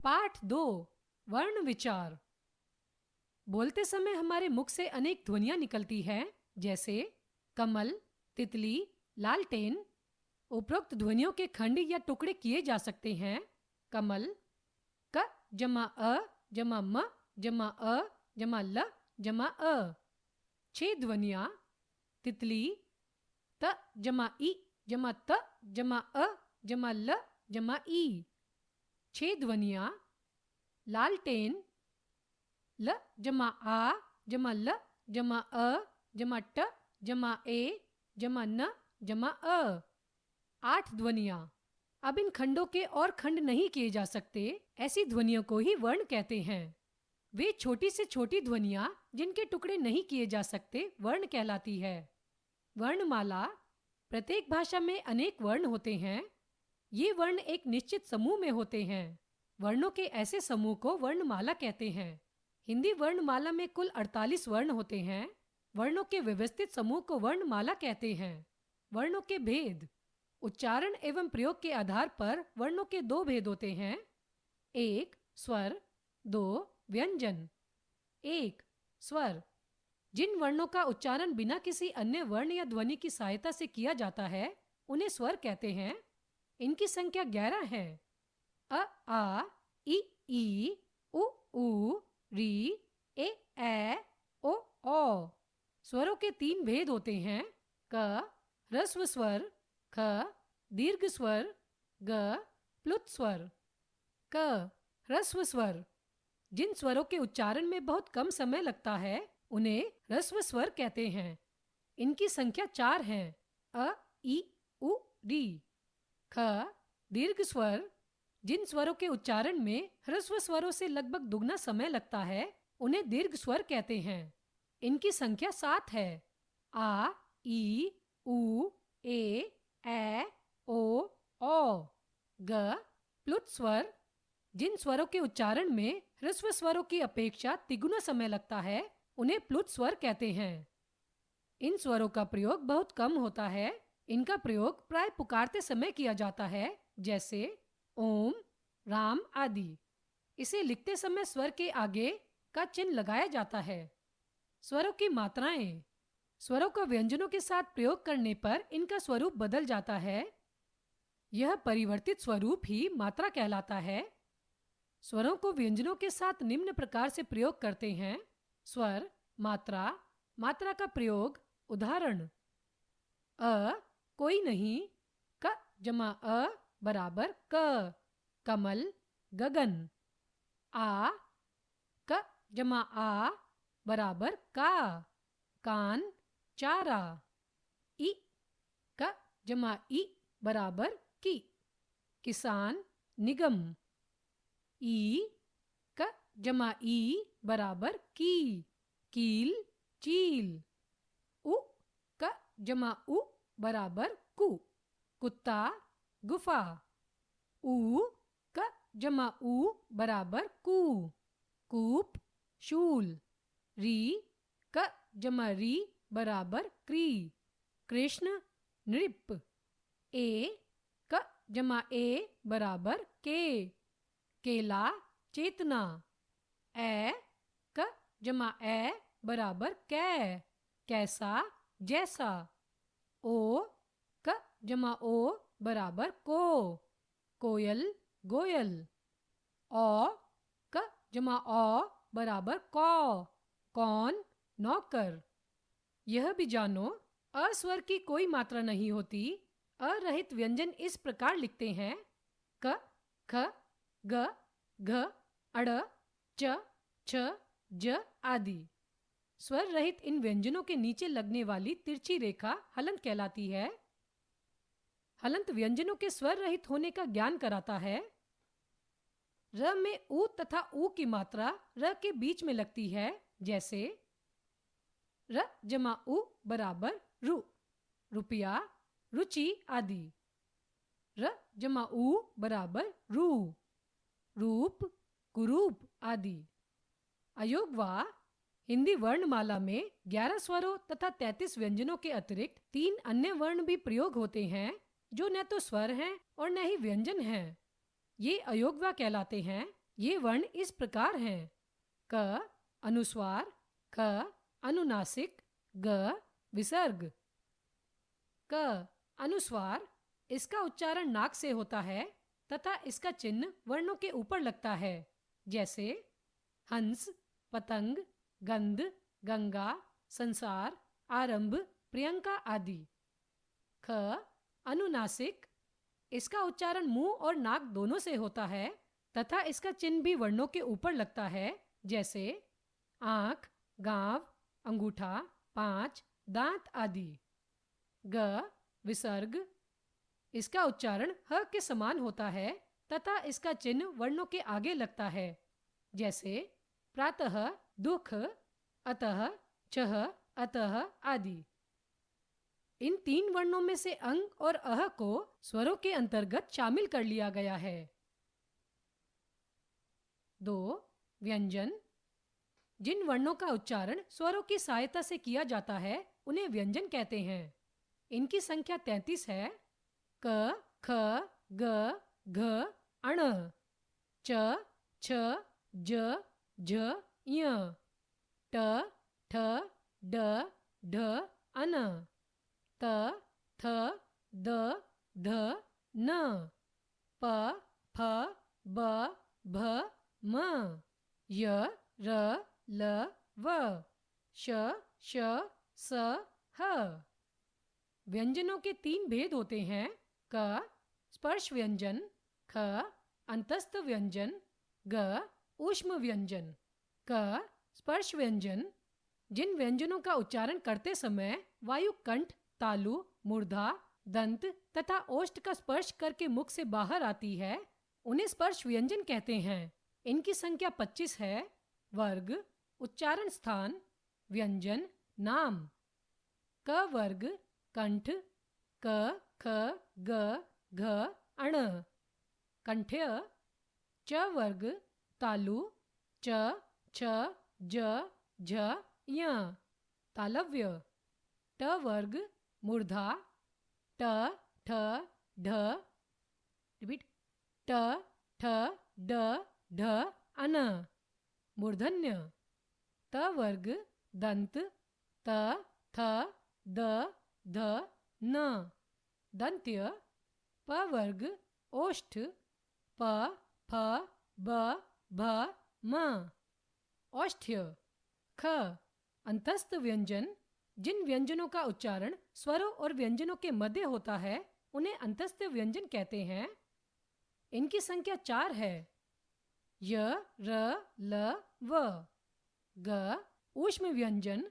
पाठ 2 वर्ण विचार। बोलते समय हमारे मुख से अनेक ध्वनियां निकलती हैं, जैसे कमल, तितली, लालटेन। उपरोक्त ध्वनियों के खंड या टुकड़े किए जा सकते हैं। कमल क जमा अ जमा म जमा अ जमा ल जमा अ। 6 ध्वनियां तितली त जमा ई जमा त जमा अ जमा ल जमा ई। 6 ध्वनियां लालटेन ल जमा आ जमा ल जमा अ जमा ट जमा ए जमा न जमा अ। 8 ध्वनियां। अब इन खंडों के और खंड नहीं किए जा सकते, ऐसी ध्वनियों को ही वर्ण कहते हैं। वे छोटी से छोटी ध्वनियां जिनके टुकड़े नहीं किए जा सकते वर्ण कहलाती है। वर्णमाला। प्रत्येक भाषा में अनेक वर्ण होते हैं। ये वर्ण एक निश्चित समूह में होते हैं। वर्णों के ऐसे समूह को वर्णमाला कहते हैं। हिंदी वर्णमाला में कुल 48 वर्ण होते हैं। वर्णों के व्यवस्थित समूह को वर्णमाला कहते हैं। वर्णों के भेद। उच्चारण एवं प्रयोग के आधार पर वर्णों के 2 भेद होते हैं। 1 स्वर, 2 व्यंजन। 1 स्वर। जिन वर्णों का उच्चारण बिना किसी अन्य वर्ण या ध्वनि की सहायता से किया जाता है उन्हें स्वर कहते हैं। इनकी संख्या 11 है। अ आ ई उ ऊ री ए ओ औ। स्वरों के 3 भेद होते हैं। क ह्रस्व स्वर, ख दीर्घ स्वर, ग प्लुत स्वर। क ह्रस्व स्वर। जिन स्वरों के उच्चारण में बहुत कम समय लगता है उन्हें ह्रस्व स्वर कहते हैं। इनकी संख्या 4 है। अ ई उ री। ख दीर्घ स्वर। जिन स्वरों के उच्चारण में ह्रस्व स्वरों से लगभग दुगना समय लगता है उन्हें दीर्घ स्वर कहते हैं। इनकी संख्या 7 है। आ ई उ ए ओ औ। ग प्लुत स्वर। जिन स्वरों के उच्चारण में ह्रस्व स्वरों की अपेक्षा तिगुना समय लगता है उन्हें प्लुत स्वर कहते हैं। इन स्वरों का प्रयोग बहुत कम होता है। इनका प्रयोग प्राय पुकारते समय किया जाता है, जैसे ओम, राम आदि। इसे लिखते समय स्वर के आगे का चिन्ह लगाया जाता है। स्वरों की मात्राएं। स्वरों का व्यंजनों के साथ प्रयोग करने पर इनका स्वरूप बदल जाता है। यह परिवर्तित स्वरूप ही मात्रा कहलाता है। स्वरों को व्यंजनों के साथ निम्न प्रकार से प्रयोग करते हैं। स्वर, मात्रा, मात्रा का प्रयोग। उदाहरण: अ कोई नहीं, क जमा अ बराबर क कमल, गगन। आ क जमा आ बराबर का कान, चारा। इ क जमा इ बराबर की किसान, निगम। ई क जमा ई बराबर की कील, चील। उ क जमा उ बराबर कु कुत्ता, गुफा। ऊ क जमा ऊ बराबर कू कूप, शूल। री क जमा री बराबर क्री कृष्ण, नृप। ए क जमा ए बराबर के केला, चेतना। ए क जमा ए बराबर कै कैसा, जैसा। ओ क जमा ओ बराबर को कोयल, गोयल। औ क जमा औ बराबर कौ कौन, नौकर। यह भी जानो, अस्वर की कोई मात्रा नहीं होती। अरहित व्यंजन इस प्रकार लिखते हैं: क ख ग घ अड़ च छ ज आदि। स्वर रहित इन व्यंजनों के नीचे लगने वाली तिरछी रेखा हलंत कहलाती है। हलंत व्यंजनों के स्वर रहित होने का ज्ञान कराता है। र में ऊ तथा ऊ की मात्रा र के बीच में लगती है, जैसे र जमा उ बराबर रु रुपया, रुचि आदि। र जमा उ बराबर रू रूप, कुरूप आदि। अयोगवा। हिंदी वर्णमाला में 11 स्वरों तथा 33 व्यंजनों के अतिरिक्त 3 अन्य वर्ण भी प्रयोग होते हैं जो न तो स्वर हैं और न ही व्यंजन हैं। ये अयोगवा कहलाते हैं। ये वर्ण इस प्रकार हैं: क अनुस्वार, ख अनुनासिक, ग विसर्ग। क अनुस्वार, इसका उच्चारण नाक से होता है तथा इसका चिन्ह वर्णों के ऊपर लगता है, जैसे हंस, पतंग, गंध, गंगा, संसार, आरंभ, प्रियंका आदि। ख अनुनासिक, इसका उच्चारण मुंह और नाक दोनों से होता है तथा इसका चिन्ह भी वर्णों के ऊपर लगता है, जैसे आंख, गांव, अंगूठा, पांच, दांत आदि। ग विसर्ग, इसका उच्चारण ह के समान होता है तथा इसका चिन्ह वर्णों के आगे लगता है, जैसे प्रातः, दुख, अतः, छह, अतः आदि। इन 3 वर्णों में से अंग और अह को स्वरों के अंतर्गत शामिल कर लिया गया है। 2 व्यंजन, जिन वर्णों का उच्चारण स्वरों की सहायता से किया जाता है उन्हें व्यंजन कहते हैं। इनकी संख्या 33 है: क, ख, ग, घ, अण, च, छ, ज, झ, ञ, ट, ठ, ड, ढ, अन, त, थ, द, ध, न, प, फ, ब, भ, म, य, र, ल, व, श, श, स, ह। व्यंजनों के 3 भेद होते हैं: क स्पर्श व्यंजन, ख अंतस्थ व्यंजन, ग ऊष्म व्यंजन। क स्पर्श व्यंजन, जिन व्यंजनों का उच्चारण करते समय वायु कंठ, तालु, मूर्धा, दंत तथा ओष्ठ का स्पर्श करके मुख से बाहर आती है, उन्हें स्पर्श व्यंजन कहते हैं। इनकी संख्या 25 है। वर्ग, उच्चारण स्थान, व्यंजन, नाम। क वर्ग कंठ, क, ख, ग, घ, अण, कंठ्य। च वर्ग तालु, च, छ, ज, झ, ञ, तालव्य। ट वर्ग मूर्धा, ट, ठ, ढ, रिपीट, ट, ठ, ड, ढ, अन, मूर्धन्य। त वर्ग दंत, त, थ, द, ध, न, दंत्य। प वर्ग ओष्ठ, प, फ, ब, भ, म, औष्ठ्य। ख अंतस्थ व्यंजन, जिन व्यंजनों का उच्चारण स्वरों और व्यंजनों के मध्य होता है उन्हें अंतस्थ व्यंजन कहते हैं। इनकी संख्या 4 है: य, र, ल, व। ग ऊष्म व्यंजन,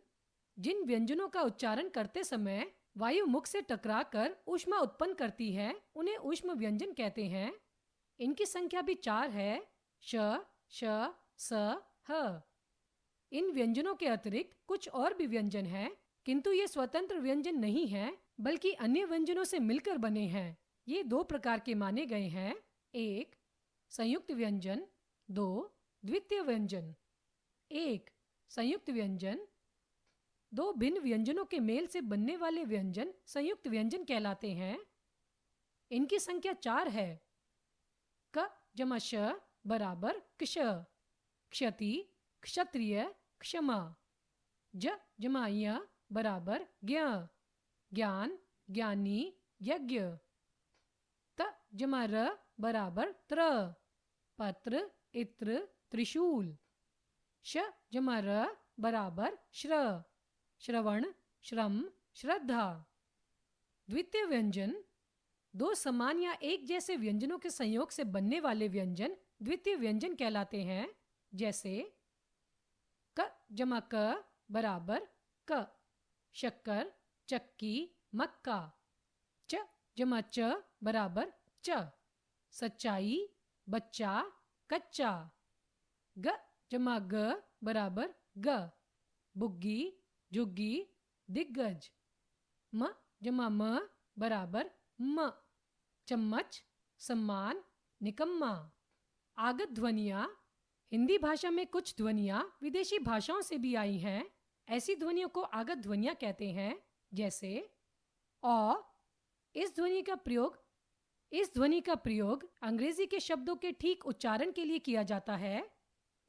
जिन व्यंजनों का उच्चारण करते समय वायु मुख से टकराकर ऊष्मा उत्पन्न करती है उन्हें ऊष्म व्यंजन कहते हैं। इनकी संख्या भी 4 है: श, श, स, ह। इन व्यंजनों के अतिरिक्त कुछ और भी व्यंजन हैं, किंतु ये स्वतंत्र व्यंजन नहीं हैं, बल्कि अन्य व्यंजनों से मिलकर बने हैं। ये 2 प्रकार के माने गए हैं: 1 संयुक्त व्यंजन, 2 द्वितीय व्यंजन। 1 संयुक्त व्यंजन, 2 भिन्न व्यंजनों के मेल से बनने वाले व्यंजन संयुक्त व्यंजन कहलाते हैं। इनकी संख्या 4 है: क जमा श बराबर क्ष, क्षति, क्षत्रिय, क्षमा। ज जमा य बराबर ज्ञ, ज्ञान, ज्ञानी, यज्ञ। त जमा र बराबर त्र, पत्र, इत्र, त्रिशूल। श जमा र बराबर श्र, श्रवण, श्रम, श्रद्धा। द्वितीय व्यंजन, 2 समान या एक जैसे व्यंजनों के संयोग से बनने वाले व्यंजन द्वितीय व्यंजन कहलाते हैं, जैसे क जमा क बराबर क, शक्कर, चक्की, मक्का। च जमा च बराबर च, सच्चाई, बच्चा, कच्चा। ग जमा ग बराबर ग, बुग्गी, झुग्गी, दिग्गज। म जमा म बराबर म, चम्मच, सम्मान, निकम्मा। आगत ध्वनियाँ, हिंदी भाषा में कुछ ध्वनियाँ विदेशी भाषाओं से भी आई हैं। ऐसी ध्वनियों को आगत ध्वनियाँ कहते हैं, जैसे औ। इस ध्वनि का प्रयोग इस ध्वनि का प्रयोग अंग्रेजी के शब्दों के ठीक उच्चारण के लिए किया जाता है।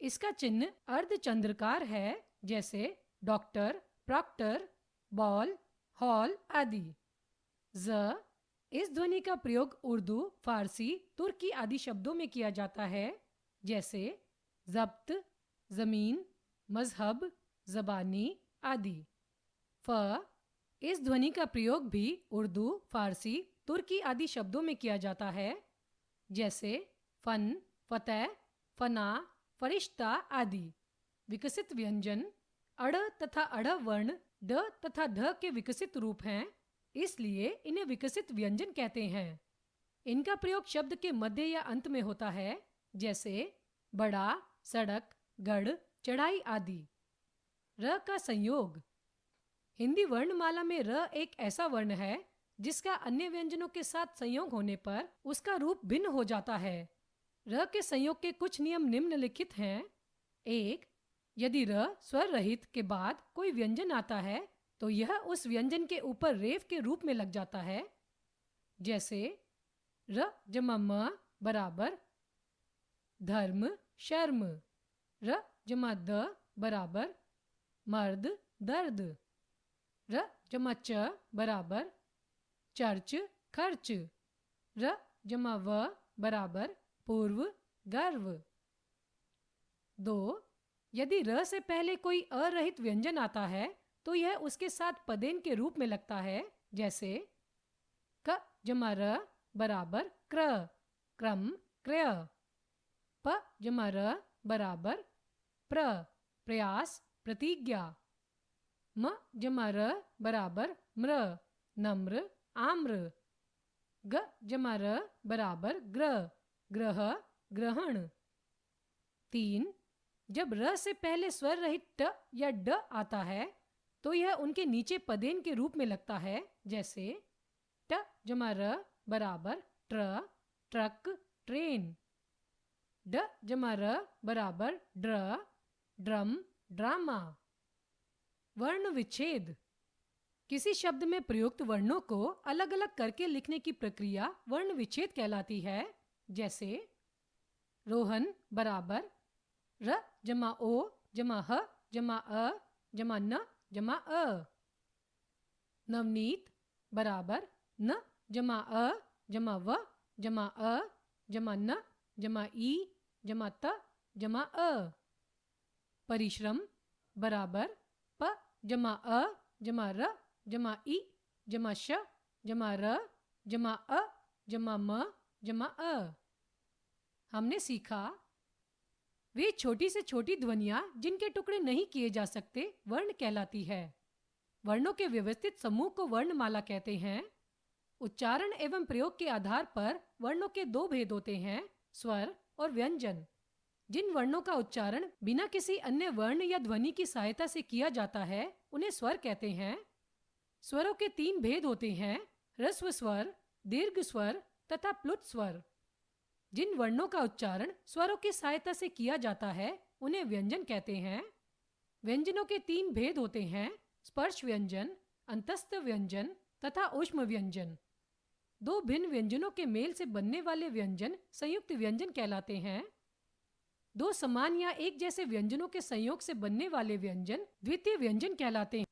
इसका चिन्ह अर्धचंद्राकार है, जैसे डॉक्टर, प्रॉक्टर, बॉल, हॉल आदि। ज इस ध्वनि का प्रयोग उर्दू, फारसी, तुर्की आदि शब्दों में किया जाता है, जैसे जब्त, जमीन, मजहब, जबानी आदि। फ इस ध्वनि का प्रयोग भी उर्दू, फारसी, तुर्की आदि शब्दों में किया जाता है, जैसे फन, फतह, फना, फरिश्ता आदि। विकसित व्यंजन अड़ तथा अढ़ वर्ण ड तथा ध के विकसित रूप हैं, इसलिए इन्हें विकसित व्यंजन कहते हैं। इनका प्रयोग शब्द के मध्य या अंत में होता है, जैसे बड़ा, सड़क, गढ़, चढ़ाई आदि। र का संयोग। हिंदी वर्णमाला में र एक ऐसा वर्ण है जिसका अन्य व्यंजनों के साथ संयोग होने पर उसका रूप भिन्न हो जाता है। र के संयोग के कुछ नियम निम्नलिखित हैं। 1. यदि र स्वर रहित के बाद कोई व्यंजन आता है तो यह उस व्यंजन के ऊपर रेफ के रूप में लग जाता है, जैसे र जमा म बराबर धर्म, शर्म। र जमा द बराबर मर्द, दर्द। र जमा च बराबर चर्च, खर्च। र जमा व बराबर पूर्व, गर्व। 2. यदि र से पहले कोई अरहित व्यंजन आता है तो यह उसके साथ पदेन के रूप में लगता है, जैसे क जमा र बराबर क्र, क्रम, क्रय। प जमा र बराबर प्र, प्रयास, प्रतिज्ञा। म जमा र बराबर म्र, नम्र, आम्र। ग जमा र बराबर ग्रह, ग्रह, ग्रहण। 3. जब र से पहले स्वर रहित ट या ड आता है तो यह उनके नीचे पदेन के रूप में लगता है, जैसे ट जमा र बराबर ट्र, ट्रक, ट्रेन। ड जमा र बराबर ड्र, ड्रम, ड्रामा। वर्ण विच्छेद। किसी शब्द में प्रयुक्त वर्णों को अलग अलग करके लिखने की प्रक्रिया वर्ण विच्छेद कहलाती है, जैसे रोहन बराबर र जमा ओ जमा ह जमा अ जमा न जमा अ। नवनीत बराबर न जमा अ जमा व जमा अ जमा न जमा ई जमा त जमा अ। परिश्रम बराबर प जमा अ जमा र जमा ई जमा श जमा र जमा अ जमा म जमा अ। हमने सीखा वे छोटी से छोटी ध्वनियां जिनके टुकड़े नहीं किए जा सकते वर्ण कहलाती है। वर्णों के व्यवस्थित समूह को वर्णमाला कहते हैं। उच्चारण एवं प्रयोग के आधार पर वर्णों के दो भेद होते हैं, स्वर और व्यंजन। जिन वर्णों का उच्चारण बिना किसी अन्य वर्ण या ध्वनि की सहायता से किया जाता है उन्हें स्वर कहते हैं। स्वरों के 3 भेद होते हैं, ह्रस्व स्वर, दीर्घ स्वर तथा प्लुत स्वर। जिन वर्णों का उच्चारण स्वरों की सहायता से किया जाता है उन्हें व्यंजन कहते हैं। व्यंजनों के 3 भेद होते हैं, स्पर्श व्यंजन, अंतस्थ व्यंजन तथा ऊष्म व्यंजन। 2 भिन्न व्यंजनों के मेल से बनने वाले व्यंजन संयुक्त व्यंजन कहलाते हैं। 2 समान या एक जैसे व्यंजनों के संयोग से बनने वाले व्यंजन द्वितीय व्यंजन कहलाते हैं।